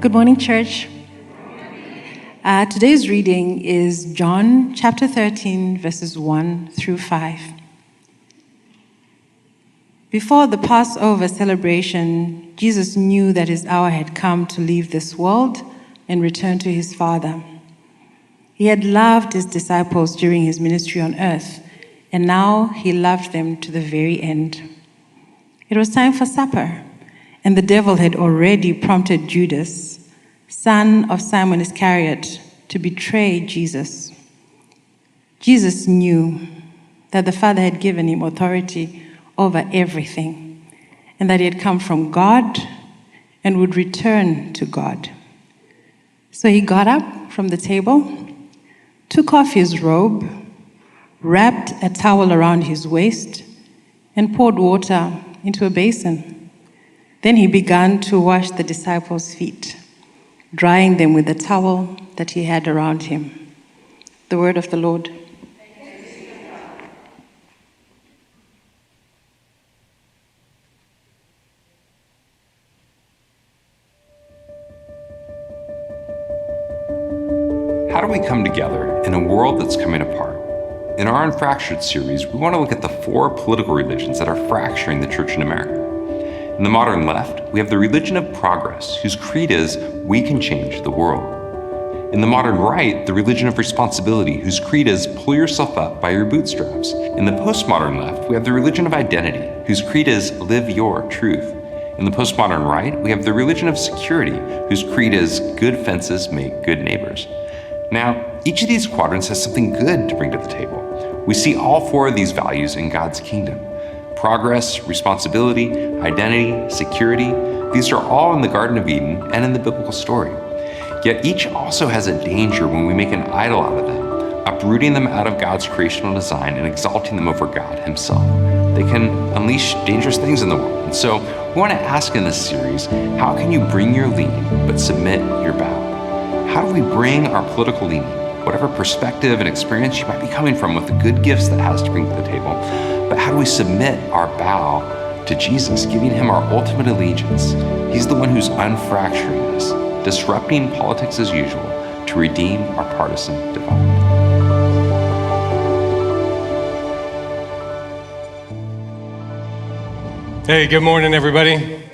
Good morning, church. Today's reading is John chapter 13, verses 1 through 5. Before the Passover celebration, Jesus knew that his hour had come to leave this world and return to his Father. He had loved his disciples during his ministry on earth, and now he loved them to the very end. It was time for supper, and the devil had already prompted Judas, son of Simon Iscariot, to betray Jesus. Jesus knew that the Father had given him authority over everything, and that he had come from God and would return to God. So he got up from the table, took off his robe, wrapped a towel around his waist, and poured water into a basin. Then he began to wash the disciples' feet, drying them with the towel that he had around him. The word of the Lord. How do we come together in a world that's coming apart? In our Unfractured series, we want to look at the four political religions that are fracturing the church in America. In the modern left, we have the religion of progress, whose creed is, we can change the world. In the modern right, the religion of responsibility, whose creed is, pull yourself up by your bootstraps. In the postmodern left, we have the religion of identity, whose creed is, live your truth. In the postmodern right, we have the religion of security, whose creed is, good fences make good neighbors. Now, each of these quadrants has something good to bring to the table. We see all four of these values in God's kingdom. Progress, responsibility, identity, security, these are all in the Garden of Eden and in the biblical story. Yet each also has a danger when we make an idol out of them, uprooting them out of God's creational design and exalting them over God himself. They can unleash dangerous things in the world. And so we want to ask in this series, how can you bring your leaning but submit your bow? How do we bring our political leaning, whatever perspective and experience you might be coming from with the good gifts that has to bring to the table, but how do we submit our bow to Jesus, giving him our ultimate allegiance? He's the one who's unfracturing us, disrupting politics as usual to redeem our partisan divide. Hey, good morning, everybody.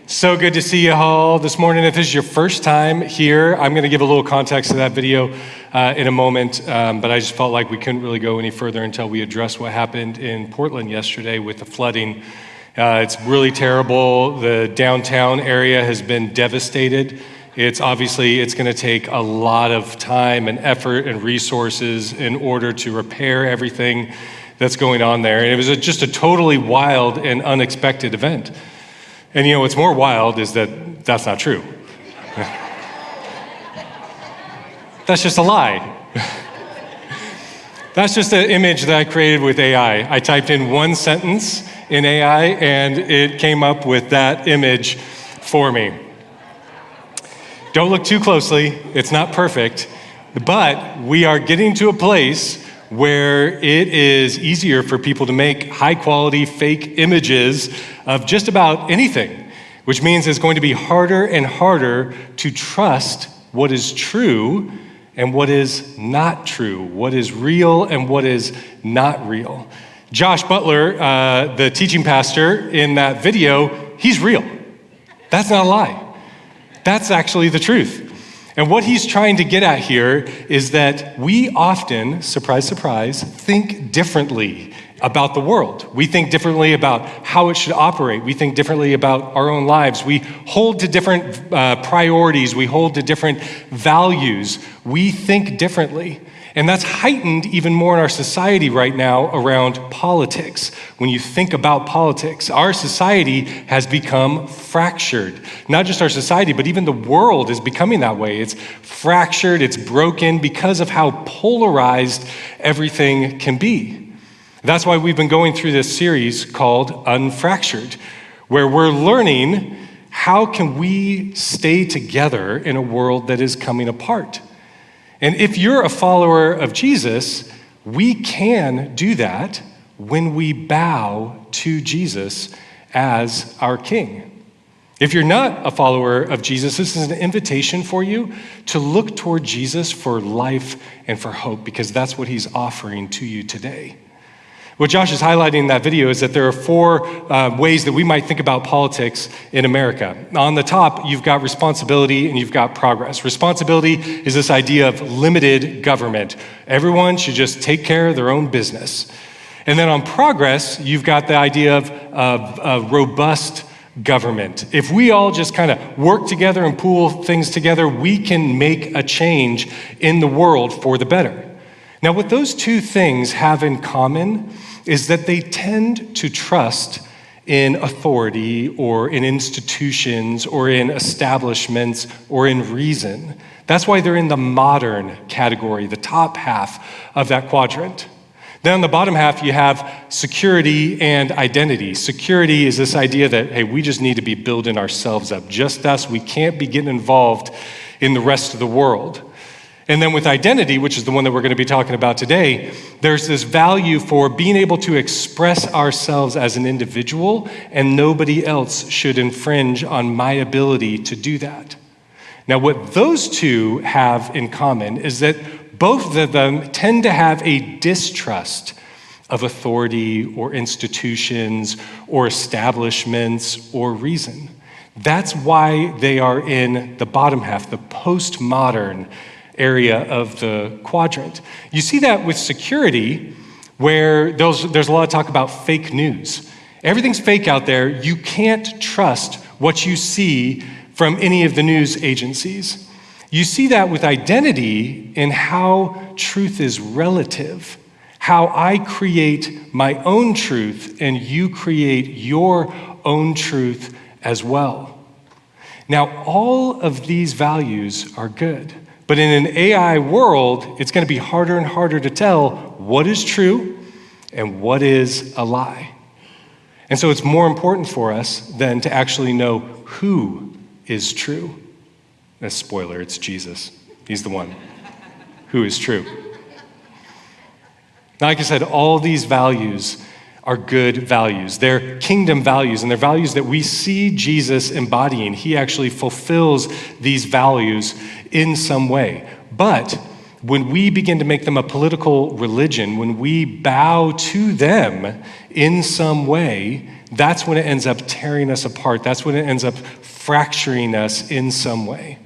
So good to see you all this morning. If this is your first time here, I'm going to give a little context to that video in a moment, but I just felt like we couldn't really go any further until we address what happened in Portland yesterday with the flooding. It's really terrible. The downtown area has been devastated. It's going to take a lot of time and effort and resources in order to repair everything that's going on there. And it was just a totally wild and unexpected event. And what's more wild is that that's not true. That's just a lie. That's just an image that I created with AI. I typed in one sentence in AI and it came up with that image for me. Don't look too closely, it's not perfect, but we are getting to a place where it is easier for people to make high-quality fake images of just about anything, which means it's going to be harder and harder to trust what is true and what is not true, what is real and what is not real. Josh Butler, the teaching pastor in that video, he's real. That's not a lie. That's actually the truth. And what he's trying to get at here is that we often, surprise, surprise, think differently about the world. We think differently about how it should operate. We think differently about our own lives. We hold to different priorities. We hold to different values. We think differently. And that's heightened even more in our society right now around politics. When you think about politics, our society has become fractured. Not just our society, but even the world is becoming that way. It's fractured, it's broken because of how polarized everything can be. That's why we've been going through this series called Unfractured, where we're learning how can we stay together in a world that is coming apart. And if you're a follower of Jesus, we can do that when we bow to Jesus as our King. If you're not a follower of Jesus, this is an invitation for you to look toward Jesus for life and for hope, because that's what he's offering to you today. What Josh is highlighting in that video is that there are four ways that we might think about politics in America. On the top, you've got responsibility and you've got progress. Responsibility is this idea of limited government. Everyone should just take care of their own business. And then on progress, you've got the idea of robust government. If we all just kind of work together and pool things together, we can make a change in the world for the better. Now, what those two things have in common is that they tend to trust in authority or in institutions or in establishments or in reason. That's why they're in the modern category, the top half of that quadrant. Then on the bottom half, you have security and identity. Security is this idea that, hey, we just need to be building ourselves up. Just us, we can't be getting involved in the rest of the world. And then with identity, which is the one that we're going to be talking about today, there's this value for being able to express ourselves as an individual, and nobody else should infringe on my ability to do that. Now, what those two have in common is that both of them tend to have a distrust of authority or institutions or establishments or reason. That's why they are in the bottom half, the postmodern area of the quadrant. You see that with security, where there's a lot of talk about fake news. Everything's fake out there. You can't trust what you see from any of the news agencies. You see that with identity in how truth is relative, how I create my own truth and you create your own truth as well. Now, all of these values are good. But in an AI world, it's going to be harder and harder to tell what is true and what is a lie. And so it's more important for us than to actually know who is true. A spoiler, it's Jesus. He's the one who is true. Now, like I said, all these values are good values. They're kingdom values, and they're values that we see Jesus embodying. He actually fulfills these values in some way. But when we begin to make them a political religion, when we bow to them in some way, that's when it ends up tearing us apart. That's when it ends up fracturing us in some way.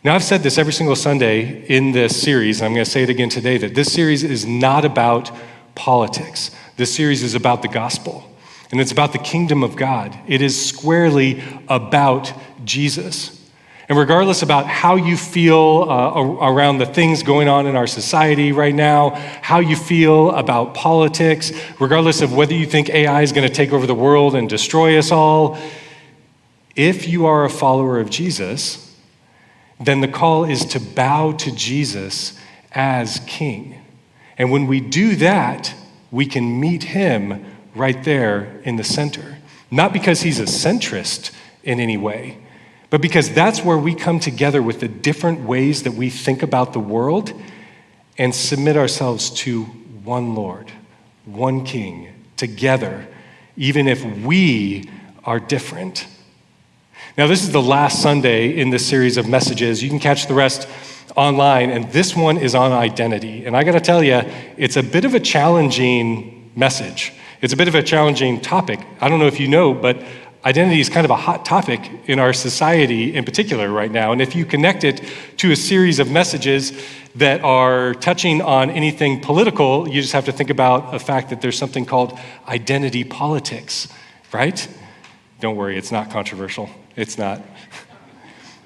Now, I've said this every single Sunday in this series, and I'm going to say it again today, that this series is not about politics. This series is about the gospel, and it's about the kingdom of God. It is squarely about Jesus. And regardless about how you feel around the things going on in our society right now, how you feel about politics, regardless of whether you think AI is going to take over the world and destroy us all, if you are a follower of Jesus, then the call is to bow to Jesus as King. And when we do that, we can meet him right there in the center. Not because he's a centrist in any way, but because that's where we come together with the different ways that we think about the world and submit ourselves to one Lord, one King, together, even if we are different. Now, this is the last Sunday in this series of messages. You can catch the rest online, and this one is on identity. And I got to tell you, it's a bit of a challenging message. It's a bit of a challenging topic. I don't know if you know, but identity is kind of a hot topic in our society in particular right now. And if you connect it to a series of messages that are touching on anything political, you just have to think about the fact that there's something called identity politics, right? Don't worry, it's not controversial. It's not.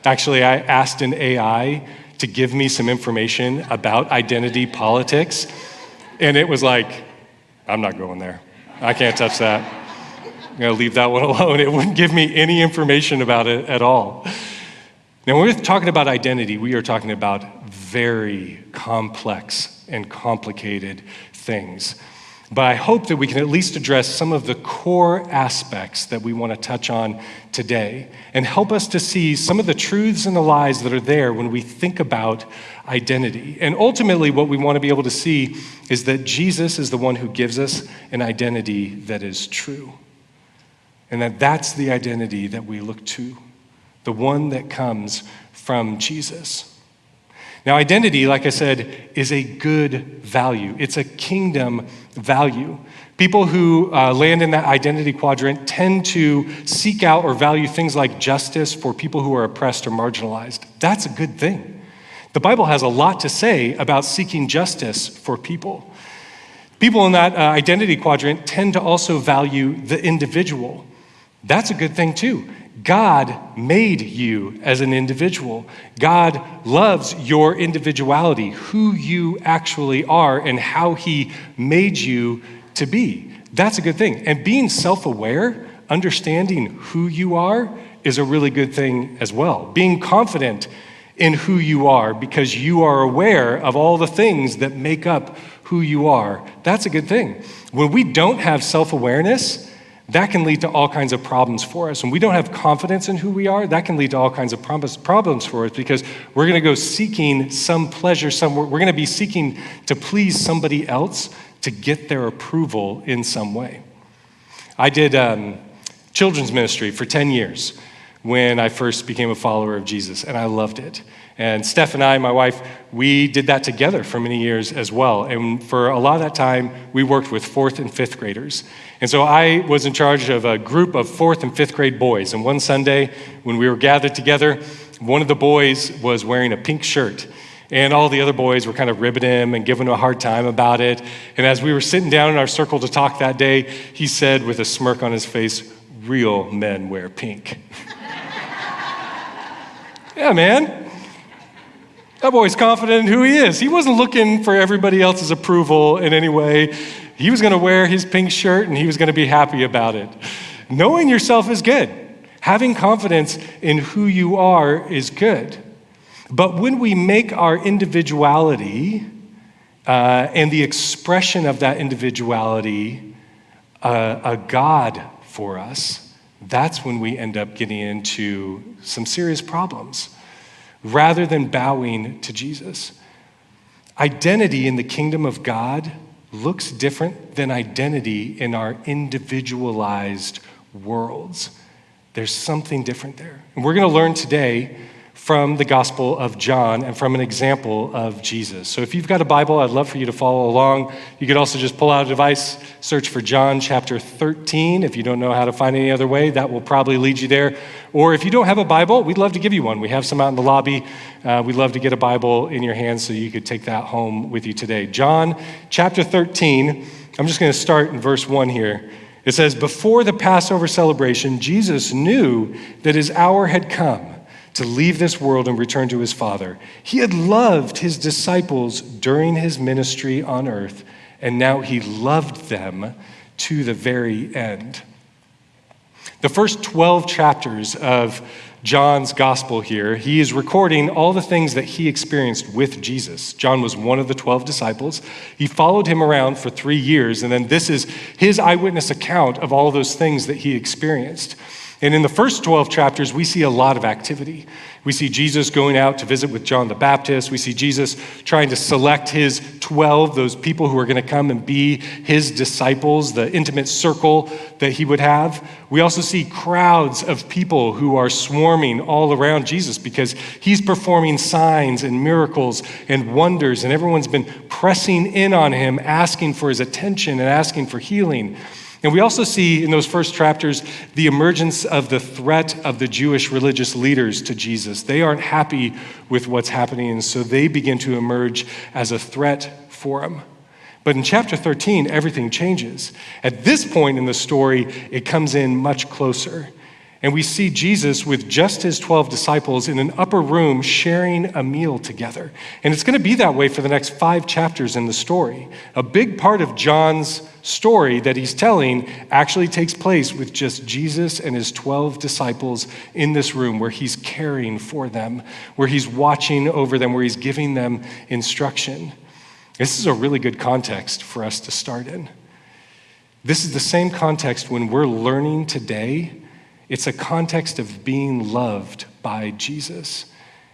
Actually, I asked an AI to give me some information about identity politics, and it was like, I'm not going there. I can't touch that. I'm going to leave that one alone. It wouldn't give me any information about it at all. Now, when we're talking about identity, we are talking about very complex and complicated things. But I hope that we can at least address some of the core aspects that we want to touch on today and help us to see some of the truths and the lies that are there when we think about identity. And ultimately, what we want to be able to see is that Jesus is the one who gives us an identity that is true. And that's the identity that we look to, the one that comes from Jesus. Now, identity, like I said, is a good value. It's a kingdom value. People who land in that identity quadrant tend to seek out or value things like justice for people who are oppressed or marginalized. That's a good thing. The Bible has a lot to say about seeking justice for people. People in that identity quadrant tend to also value the individual. That's a good thing too. God made you as an individual. God loves your individuality, who you actually are and how he made you to be. That's a good thing. And being self-aware, understanding who you are, is a really good thing as well. Being confident in who you are because you are aware of all the things that make up who you are, that's a good thing. When we don't have self-awareness, that can lead to all kinds of problems for us. When we don't have confidence in who we are, that can lead to all kinds of problems for us because we're going to go seeking some pleasure somewhere. We're going to be seeking to please somebody else to get their approval in some way. I did children's ministry for 10 years when I first became a follower of Jesus, and I loved it. And Steph and I, my wife, we did that together for many years as well. And for a lot of that time, we worked with 4th and 5th graders. And so I was in charge of a group of 4th and 5th grade boys. And one Sunday, when we were gathered together, one of the boys was wearing a pink shirt. And all the other boys were kind of ribbing him and giving him a hard time about it. And as we were sitting down in our circle to talk that day, he said with a smirk on his face, "Real men wear pink." Yeah, man. That boy's confident in who he is. He wasn't looking for everybody else's approval in any way. He was going to wear his pink shirt and he was going to be happy about it. Knowing yourself is good. Having confidence in who you are is good. But when we make our individuality and the expression of that individuality a God for us, that's when we end up getting into some serious problems, rather than bowing to Jesus. Identity in the kingdom of God looks different than identity in our individualized worlds. There's something different there. And we're going to learn today from the Gospel of John and from an example of Jesus. So if you've got a Bible, I'd love for you to follow along. You could also just pull out a device, search for John chapter 13. If you don't know how to find any other way, that will probably lead you there. Or if you don't have a Bible, we'd love to give you one. We have some out in the lobby. We'd love to get a Bible in your hands so you could take that home with you today. John chapter 13, I'm just going to start in verse 1 here. It says, "Before the Passover celebration, Jesus knew that his hour had come to leave this world and return to his Father. He had loved his disciples during his ministry on earth, and now he loved them to the very end." The first 12 chapters of John's gospel here, he is recording all the things that he experienced with Jesus. John was one of the 12 disciples. He followed him around for 3 years, and then this is his eyewitness account of all those things that he experienced. And in the first 12 chapters, we see a lot of activity. We see Jesus going out to visit with John the Baptist. We see Jesus trying to select his 12, those people who are going to come and be his disciples, the intimate circle that he would have. We also see crowds of people who are swarming all around Jesus because he's performing signs and miracles and wonders, and everyone's been pressing in on him, asking for his attention and asking for healing. And we also see in those first chapters the emergence of the threat of the Jewish religious leaders to Jesus. They aren't happy with what's happening, and so they begin to emerge as a threat for him. But in chapter 13, everything changes. At this point in the story, it comes in much closer. And we see Jesus with just his 12 disciples in an upper room sharing a meal together. And it's going to be that way for the next 5 chapters in the story. A big part of John's story that he's telling actually takes place with just Jesus and his 12 disciples in this room where he's caring for them, where he's watching over them, where he's giving them instruction. This is a really good context for us to start in. This is the same context when we're learning today. It's a context of being loved by Jesus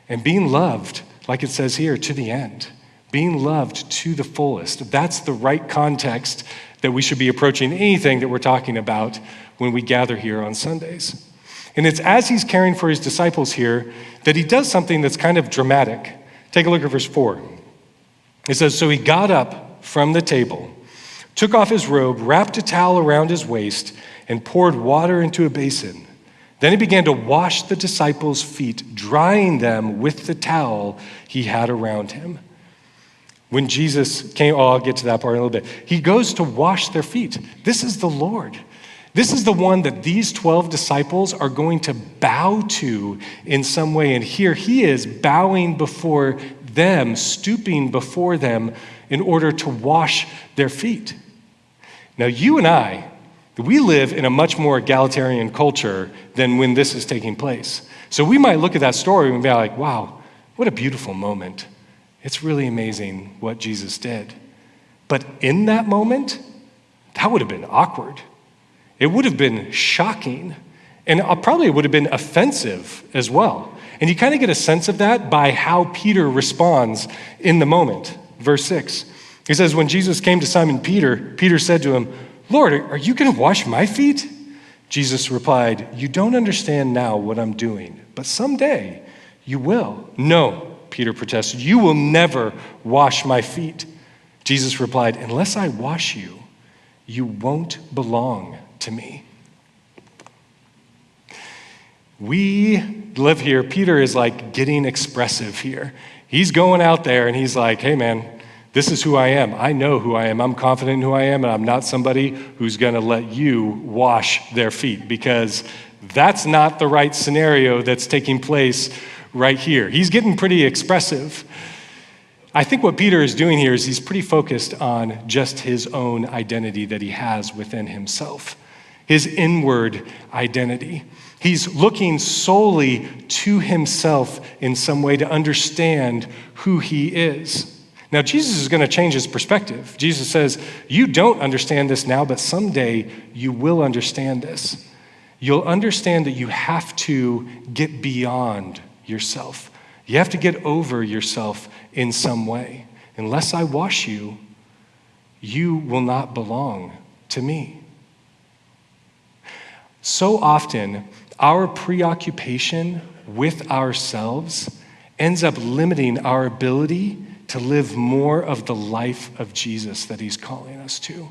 and being loved, like it says here, to the end, being loved to the fullest. That's the right context that we should be approaching anything that we're talking about when we gather here on Sundays. And it's as he's caring for his disciples here that he does something that's kind of dramatic. Take a look at verse 4. It says, "So he got up from the table, took off his robe, wrapped a towel around his waist, and poured water into a basin. Then he began to wash the disciples' feet, drying them with the towel he had around him." When Jesus came, I'll get to that part in a little bit. He goes to wash their feet. This is the Lord. This is the one that these 12 disciples are going to bow to in some way. And here he is bowing before them, stooping before them in order to wash their feet. Now, you and I, we live in a much more egalitarian culture than when this is taking place. So we might look at that story and be like, wow, what a beautiful moment. It's really amazing what Jesus did. But in that moment, that would have been awkward. It would have been shocking. And probably it would have been offensive as well. And you kind of get a sense of that by how Peter responds in the moment. Verse 6, he says, "When Jesus came to Simon Peter, Peter said to him, 'Lord, are you going to wash my feet?' Jesus replied, 'You don't understand now what I'm doing, but someday you will.' 'No,' Peter protested, 'you will never wash my feet.' Jesus replied, 'Unless I wash you, you won't belong to me.'" We live here. Peter is like getting expressive here. He's going out there and he's like, "Hey man, this is who I am. I know who I am. I'm confident in who I am, and I'm not somebody who's going to let you wash their feet, because that's not the right scenario that's taking place right here." He's getting pretty expressive. I think what Peter is doing here is he's pretty focused on just his own identity that he has within himself, his inward identity. He's looking solely to himself in some way to understand who he is. Now, Jesus is going to change his perspective. Jesus says, "You don't understand this now, but someday you will understand this." You'll understand that you have to get beyond yourself. You have to get over yourself in some way. "Unless I wash you, you will not belong to me." So often, our preoccupation with ourselves ends up limiting our ability to live more of the life of Jesus that he's calling us to,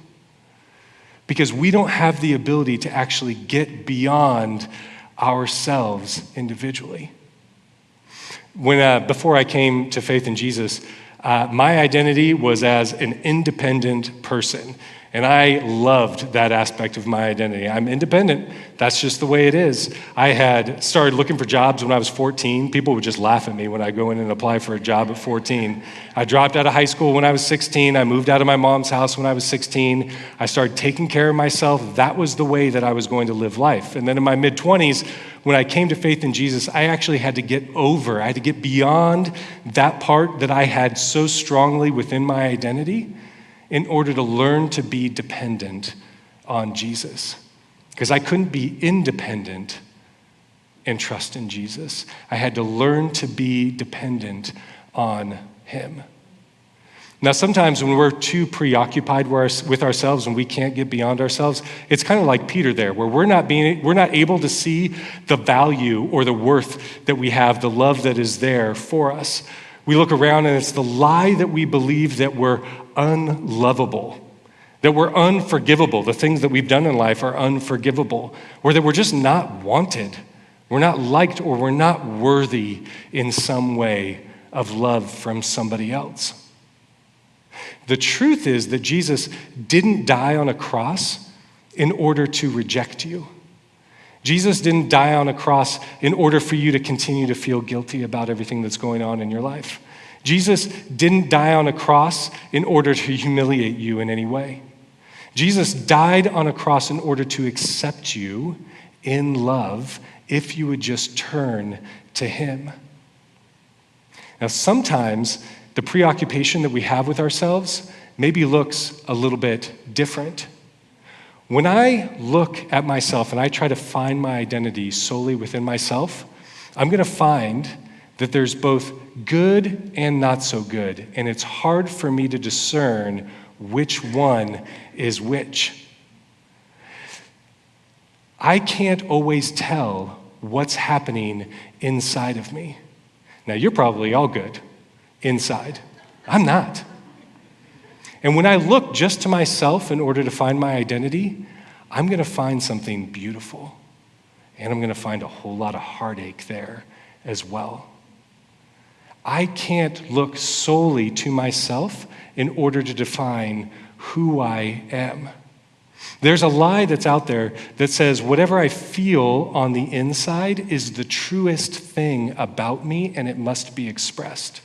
because we don't have the ability to actually get beyond ourselves individually. Before I came to faith in Jesus, my identity was as an independent person. And I loved that aspect of my identity. I'm independent. That's just the way it is. I had started looking for jobs when I was 14. People would just laugh at me when I go in and apply for a job at 14. I dropped out of high school when I was 16. I moved out of my mom's house when I was 16. I started taking care of myself. That was the way that I was going to live life. And then in my mid-20s, when I came to faith in Jesus, I actually had to get beyond that part that I had so strongly within my identity in order to learn to be dependent on Jesus. Because I couldn't be independent and trust in Jesus. I had to learn to be dependent on him. Now, sometimes when we're too preoccupied with ourselves and we can't get beyond ourselves, it's kind of like Peter there, where we're not able to see the value or the worth that we have, the love that is there for us. We look around and it's the lie that we believe that we're unlovable, that we're unforgivable. The things that we've done in life are unforgivable, or that we're just not wanted. We're not liked, or we're not worthy in some way of love from somebody else. The truth is that Jesus didn't die on a cross in order to reject you. Jesus didn't die on a cross in order for you to continue to feel guilty about everything that's going on in your life. Jesus didn't die on a cross in order to humiliate you in any way. Jesus died on a cross in order to accept you in love if you would just turn to him. Now, sometimes the preoccupation that we have with ourselves maybe looks a little bit different. When I look at myself and I try to find my identity solely within myself, I'm going to find that there's both good and not so good, and it's hard for me to discern which one is which. I can't always tell what's happening inside of me. Now, you're probably all good inside. I'm not. And when I look just to myself in order to find my identity, I'm going to find something beautiful. And I'm going to find a whole lot of heartache there as well. I can't look solely to myself in order to define who I am. There's a lie that's out there that says whatever I feel on the inside is the truest thing about me and it must be expressed.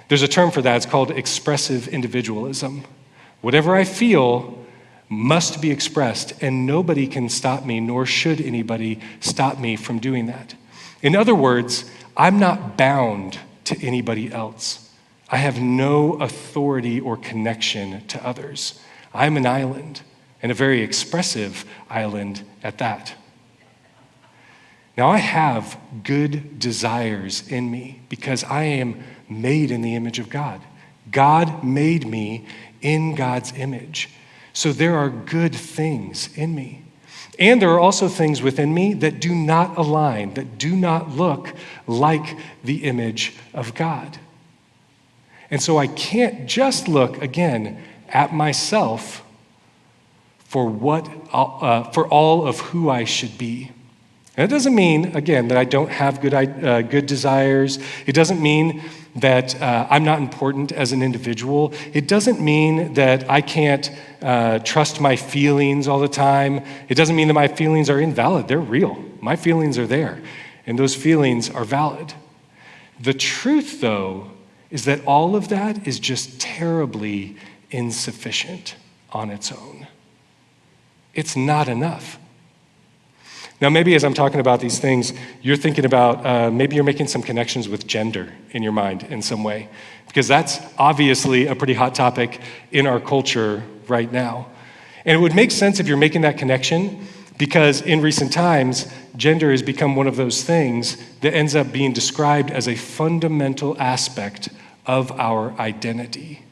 There's a term for that. It's called expressive individualism. Whatever I feel must be expressed, and nobody can stop me, nor should anybody stop me from doing that. In other words, I'm not bound to anybody else. I have no authority or connection to others. I'm an island, and a very expressive island at that. Now, I have good desires in me because I am made in the image of God. God made me in God's image. So there are good things in me. And there are also things within me that do not align, that do not look like the image of God. And so I can't just look, again, at myself for all of who I should be. And it doesn't mean, again, that I don't have good desires. It doesn't mean that I'm not important as an individual. It doesn't mean that I can't trust my feelings all the time. It doesn't mean that my feelings are invalid. They're real. My feelings are there, and those feelings are valid. The truth, though, is that all of that is just terribly insufficient on its own. It's not enough. Now, maybe as I'm talking about these things, you're thinking about, maybe you're making some connections with gender in your mind in some way, because that's obviously a pretty hot topic in our culture right now. And it would make sense if you're making that connection, because in recent times, gender has become one of those things that ends up being described as a fundamental aspect of our identity.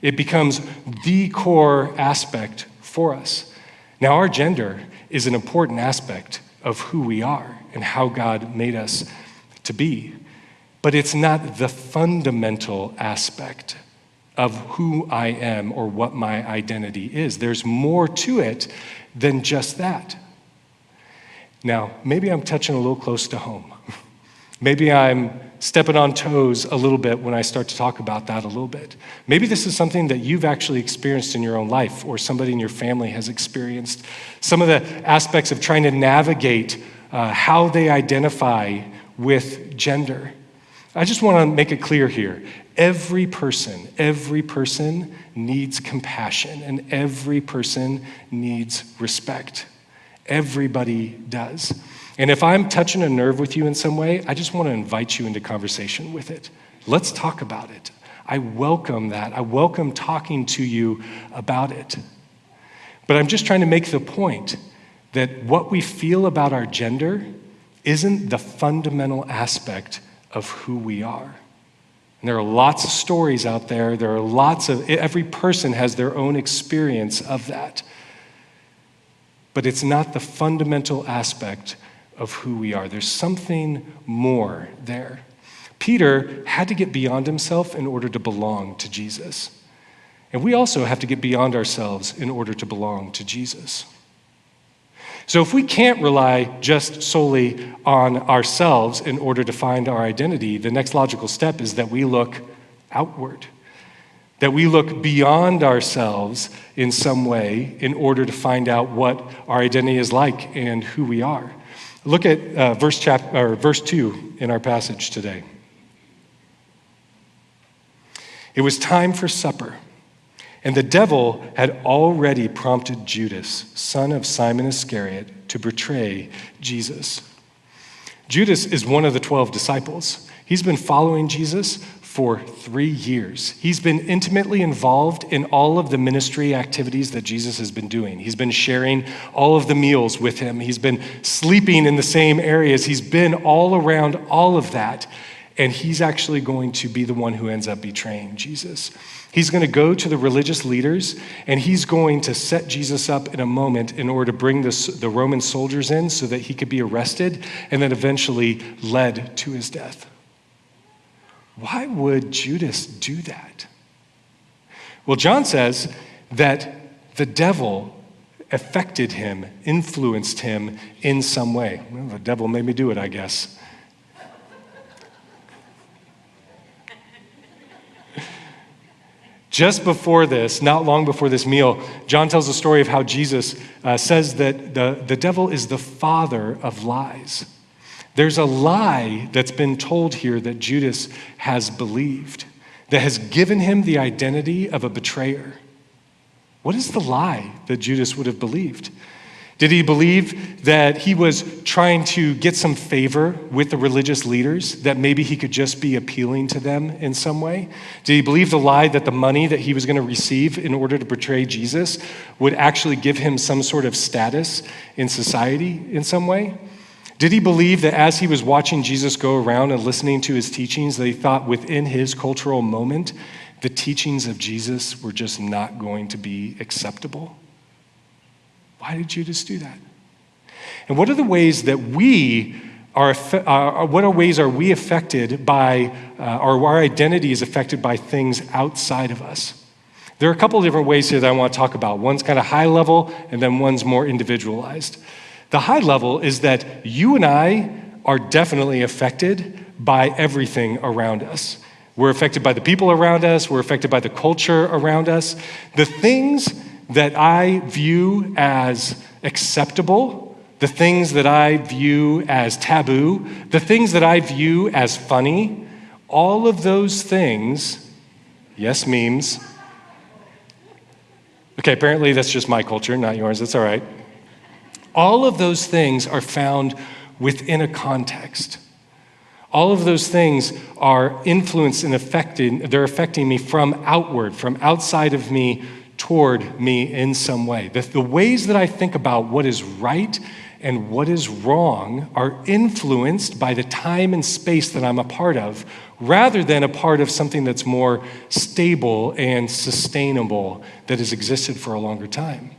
It becomes the core aspect for us. Now, our gender is an important aspect of who we are and how God made us to be. But it's not the fundamental aspect of who I am or what my identity is. There's more to it than just that. Now, maybe I'm touching a little close to home. Maybe I'm stepping on toes a little bit when I start to talk about that a little bit. Maybe this is something that you've actually experienced in your own life or somebody in your family has experienced. Some of the aspects of trying to navigate how they identify with gender. I just want to make it clear here. Every person needs compassion and every person needs respect. Everybody does. And if I'm touching a nerve with you in some way, I just want to invite you into conversation with it. Let's talk about it. I welcome that. I welcome talking to you about it. But I'm just trying to make the point that what we feel about our gender isn't the fundamental aspect of who we are. And there are lots of stories out there. Every person has their own experience of that. But it's not the fundamental aspect of who we are. There's something more there. Peter had to get beyond himself in order to belong to Jesus. And we also have to get beyond ourselves in order to belong to Jesus. So if we can't rely just solely on ourselves in order to find our identity, the next logical step is that we look outward, that we look beyond ourselves in some way in order to find out what our identity is like and who we are. Look at verse 2 in our passage today. It was time for supper, and the devil had already prompted Judas, son of Simon Iscariot, to betray Jesus. Judas is one of the 12 disciples. He's been following Jesus for 3 years. He's been intimately involved in all of the ministry activities that Jesus has been doing. He's been sharing all of the meals with him. He's been sleeping in the same areas. He's been all around all of that. And he's actually going to be the one who ends up betraying Jesus. He's going to go to the religious leaders, and he's going to set Jesus up in a moment in order to bring the Roman soldiers in so that he could be arrested and then eventually led to his death. Why would Judas do that? Well, John says that the devil affected him, influenced him in some way. Well, the devil made me do it, I guess. Just before this, not long before this meal, John tells the story of how Jesus says that the devil is the father of lies. There's a lie that's been told here that Judas has believed, that has given him the identity of a betrayer. What is the lie that Judas would have believed? Did he believe that he was trying to get some favor with the religious leaders, that maybe he could just be appealing to them in some way? Did he believe the lie that the money that he was going to receive in order to betray Jesus would actually give him some sort of status in society in some way? Did he believe that as he was watching Jesus go around and listening to his teachings, that he thought within his cultural moment, the teachings of Jesus were just not going to be acceptable? Why did Judas do that? And what are the ways that we are, what are ways are we affected by, or our identity is affected by things outside of us? There are a couple of different ways here that I want to talk about. One's kind of high level, and then one's more individualized. The high level is that you and I are definitely affected by everything around us. We're affected by the people around us. We're affected by the culture around us. The things that I view as acceptable, the things that I view as taboo, the things that I view as funny, all of those things, yes, memes. Okay, apparently that's just my culture, not yours. That's all right. All of those things are found within a context. All of those things are influenced and they're affecting me from outward, from outside of me toward me in some way. The ways that I think about what is right and what is wrong are influenced by the time and space that I'm a part of, rather than a part of something that's more stable and sustainable that has existed for a longer time.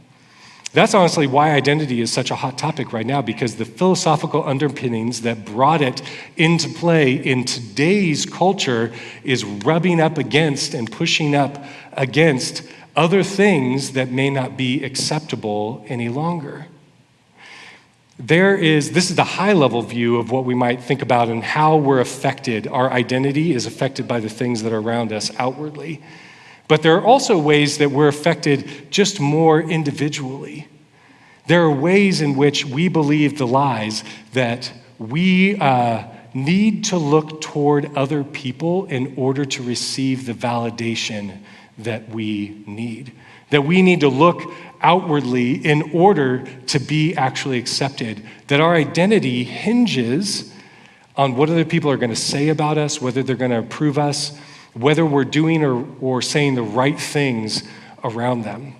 That's honestly why identity is such a hot topic right now, because the philosophical underpinnings that brought it into play in today's culture is rubbing up against and pushing up against other things that may not be acceptable any longer. This is the high level view of what we might think about and how we're affected. Our identity is affected by the things that are around us outwardly. But there are also ways that we're affected just more individually. There are ways in which we believe the lies that we need to look toward other people in order to receive the validation that we need. That we need to look outwardly in order to be actually accepted. That our identity hinges on what other people are going to say about us, whether they're going to approve us, whether we're doing or saying the right things around them.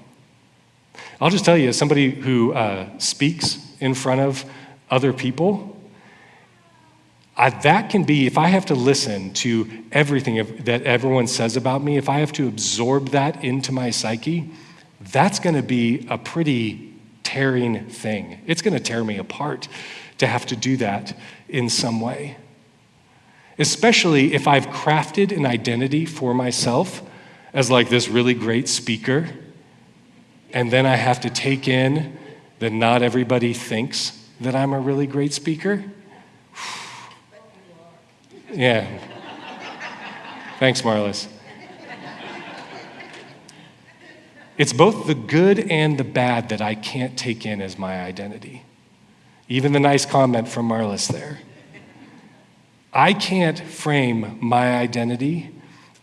I'll just tell you, as somebody who speaks in front of other people, that can be, if I have to listen to everything that everyone says about me, if I have to absorb that into my psyche, that's going to be a pretty tearing thing. It's going to tear me apart to have to do that in some way. Especially if I've crafted an identity for myself as like this really great speaker, and then I have to take in that not everybody thinks that I'm a really great speaker. Yeah. Thanks, Marlis. It's both the good and the bad that I can't take in as my identity. Even the nice comment from Marlis there. I can't frame my identity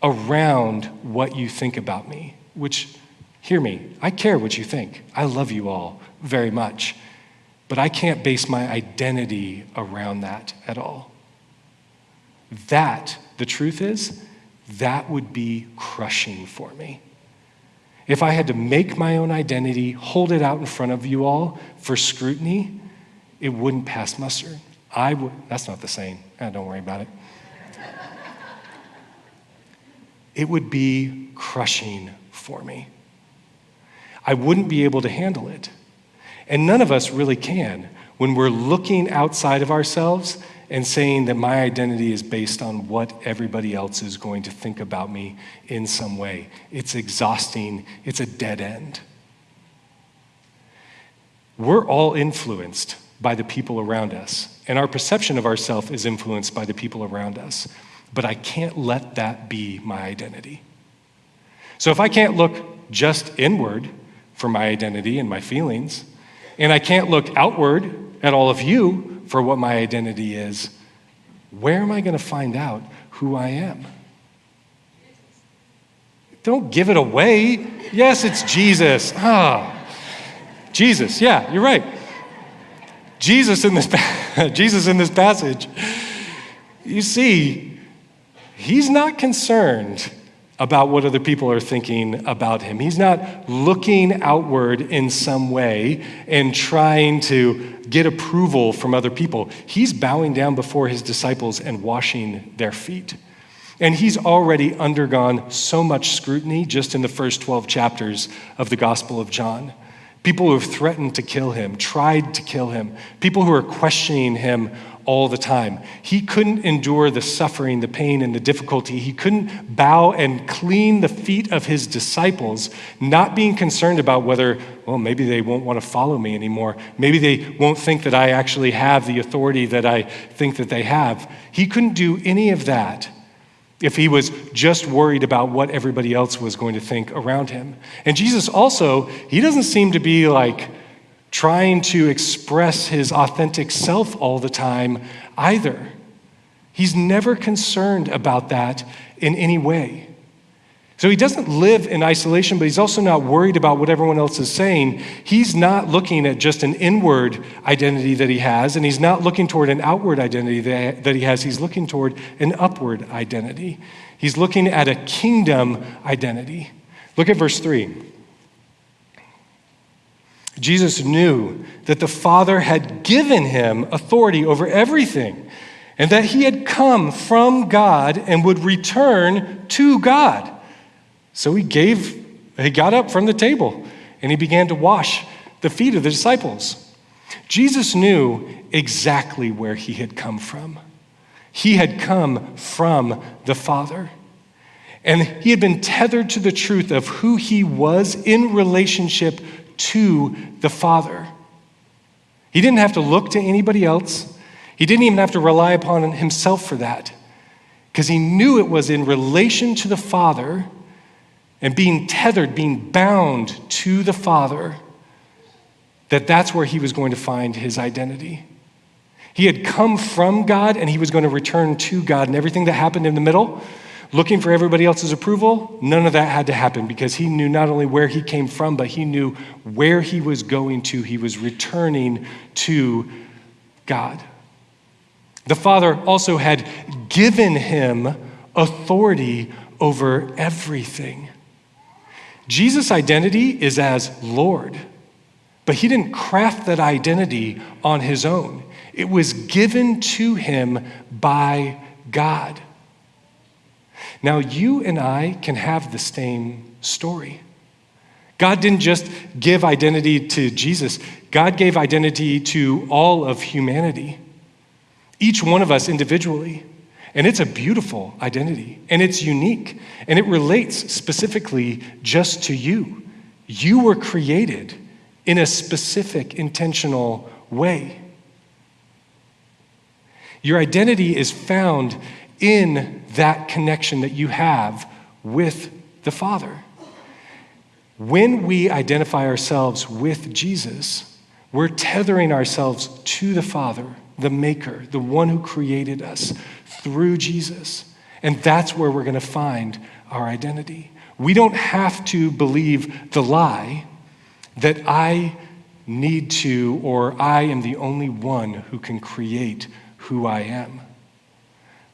around what you think about me, which, hear me, I care what you think. I love you all very much. But I can't base my identity around that at all. That, the truth is, that would be crushing for me. If I had to make my own identity, hold it out in front of you all for scrutiny, it wouldn't pass muster. That's not the saying. Don't worry about it. it would be crushing for me. I wouldn't be able to handle it. And none of us really can when we're looking outside of ourselves and saying that my identity is based on what everybody else is going to think about me in some way. It's exhausting. It's a dead end. We're all influenced by the people around us, and our perception of ourselves is influenced by the people around us. But I can't let that be my identity. So if I can't look just inward for my identity and my feelings, and I can't look outward at all of you for what my identity is, where am I going to find out who I am? Don't give it away. Yes, it's Jesus. Jesus, yeah, you're right. Jesus in this passage, you see, he's not concerned about what other people are thinking about him. He's not looking outward in some way and trying to get approval from other people. He's bowing down before his disciples and washing their feet. And he's already undergone so much scrutiny just in the first 12 chapters of the Gospel of John. People who have threatened to kill him, tried to kill him, people who are questioning him all the time. He couldn't endure the suffering, the pain, and the difficulty. He couldn't bow and clean the feet of his disciples, not being concerned about whether, well, maybe they won't want to follow me anymore. Maybe they won't think that I actually have the authority that I think that they have. He couldn't do any of that if he was just worried about what everybody else was going to think around him. And Jesus also, he doesn't seem to be like trying to express his authentic self all the time either. He's never concerned about that in any way. So he doesn't live in isolation, but he's also not worried about what everyone else is saying. He's not looking at just an inward identity that he has, and he's not looking toward an outward identity that he has. He's looking toward an upward identity. He's looking at a kingdom identity. Look at verse 3. Jesus knew that the Father had given him authority over everything, and that he had come from God and would return to God. So he got up from the table and he began to wash the feet of the disciples. Jesus knew exactly where he had come from. He had come from the Father. And he had been tethered to the truth of who he was in relationship to the Father. He didn't have to look to anybody else. He didn't even have to rely upon himself for that, because he knew it was in relation to the Father and being tethered, being bound to the Father, that's where he was going to find his identity. He had come from God and he was going to return to God, and everything that happened in the middle, looking for everybody else's approval, none of that had to happen, because he knew not only where he came from, but he knew where he was going to. He was returning to God. The Father also had given him authority over everything. Jesus' identity is as Lord, but he didn't craft that identity on his own. It was given to him by God. Now, you and I can have the same story. God didn't just give identity to Jesus. God gave identity to all of humanity, each one of us individually. And it's a beautiful identity, and it's unique, and it relates specifically just to you. You were created in a specific, intentional way. Your identity is found in that connection that you have with the Father. When we identify ourselves with Jesus, we're tethering ourselves to the Father, the Maker, the one who created us, through Jesus. And that's where we're going to find our identity. We don't have to believe the lie that I need to, or I am the only one who can create who I am.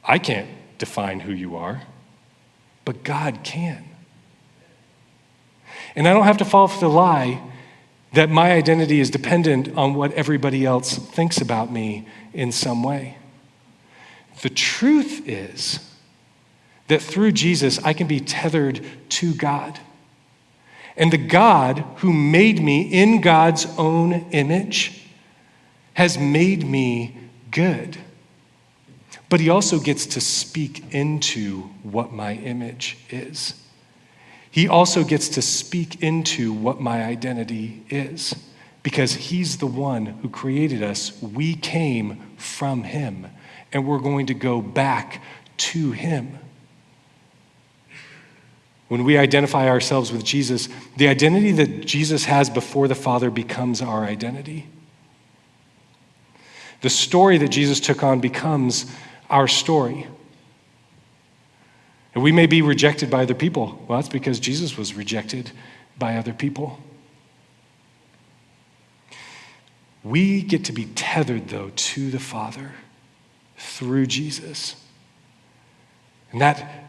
I can't define who you are, but God can. And I don't have to fall for the lie that my identity is dependent on what everybody else thinks about me in some way. The truth is that through Jesus, I can be tethered to God. And the God who made me in God's own image has made me good. But he also gets to speak into what my image is. He also gets to speak into what my identity is, because he's the one who created us. We came from him, and we're going to go back to him. When we identify ourselves with Jesus, the identity that Jesus has before the Father becomes our identity. The story that Jesus took on becomes our story. And we may be rejected by other people. Well, that's because Jesus was rejected by other people. We get to be tethered, though, to the Father through Jesus. And that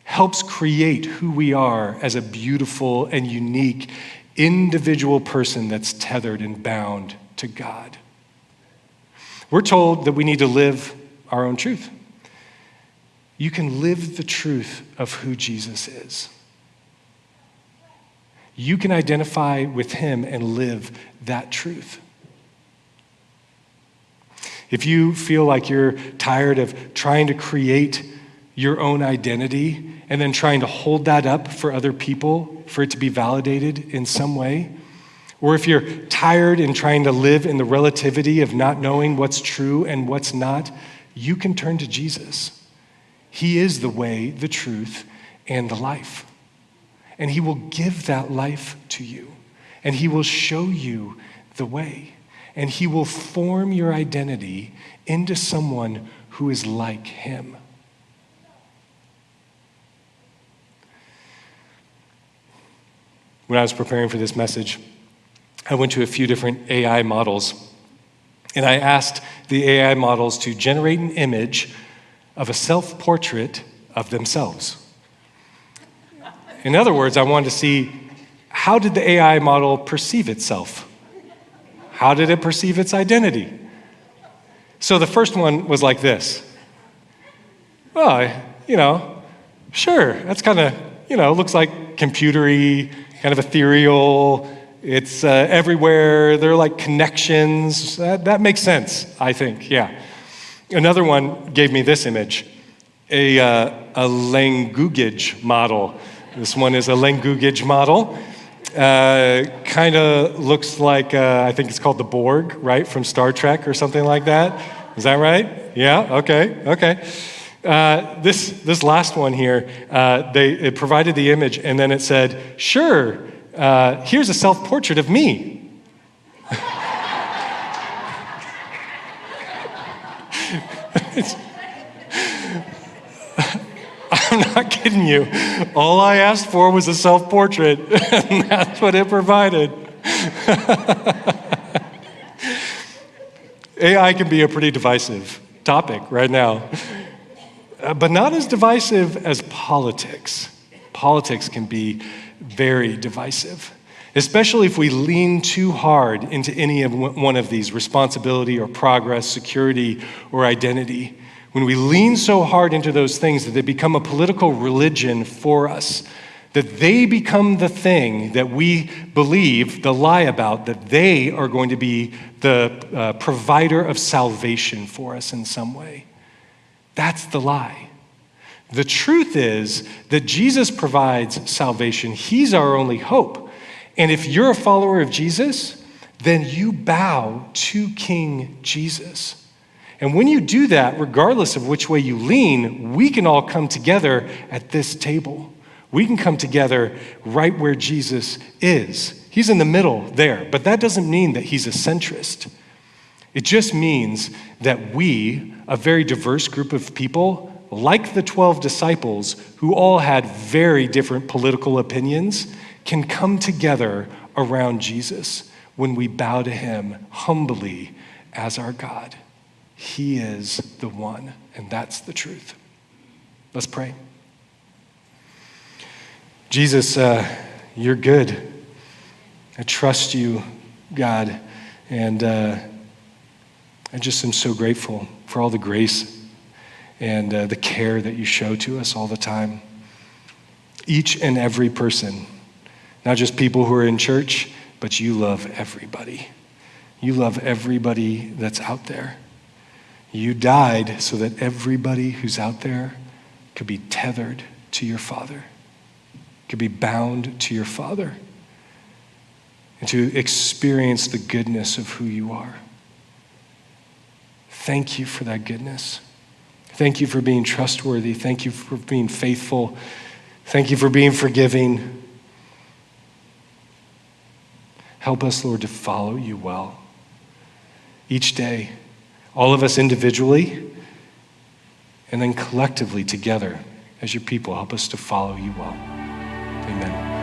helps create who we are as a beautiful and unique individual person that's tethered and bound to God. We're told that we need to live our own truth. You can live the truth of who Jesus is. You can identify with him and live that truth. If you feel like you're tired of trying to create your own identity and then trying to hold that up for other people, for it to be validated in some way, or if you're tired and trying to live in the relativity of not knowing what's true and what's not, you can turn to Jesus. He is the way, the truth, and the life. And he will give that life to you. And he will show you the way. And he will form your identity into someone who is like him. When I was preparing for this message, I went to a few different AI models, and I asked the AI models to generate an image of a self-portrait of themselves. In other words, I wanted to see, how did the AI model perceive itself? How did it perceive its identity? So the first one was like this. Well, sure, that's kind of, looks like computery, kind of ethereal. It's everywhere. There are like connections. That makes sense, I think, yeah. Another one gave me this image, a language model. This one is a language model. Kind of looks like, I think it's called the Borg, right, from Star Trek or something like that. Is that right? Yeah, okay. This last one here, it provided the image, and then it said, sure, here's a self-portrait of me. I'm not kidding you. All I asked for was a self-portrait, and that's what it provided. AI can be a pretty divisive topic right now, but not as divisive as politics. Politics can be very divisive, especially if we lean too hard into any of one of these, responsibility or progress, security or identity. When we lean so hard into those things that they become a political religion for us, that they become the thing that we believe, the lie about, that they are going to be the provider of salvation for us in some way. That's the lie. The truth is that Jesus provides salvation. He's our only hope. And if you're a follower of Jesus, then you bow to King Jesus. And when you do that, regardless of which way you lean, we can all come together at this table. We can come together right where Jesus is. He's in the middle there, but that doesn't mean that he's a centrist. It just means that we, a very diverse group of people, like the 12 disciples, who all had very different political opinions, can come together around Jesus when we bow to him humbly as our God. He is the one, and that's the truth. Let's pray. Jesus, you're good. I trust you, God, and I just am so grateful for all the grace and the care that you show to us all the time. Each and every person, not just people who are in church, but you love everybody. You love everybody that's out there. You died so that everybody who's out there could be tethered to your Father, could be bound to your Father, and to experience the goodness of who you are. Thank you for that goodness. Thank you for being trustworthy. Thank you for being faithful. Thank you for being forgiving. Help us, Lord, to follow you well each day, all of us individually, and then collectively together as your people. Help us to follow you well. Amen.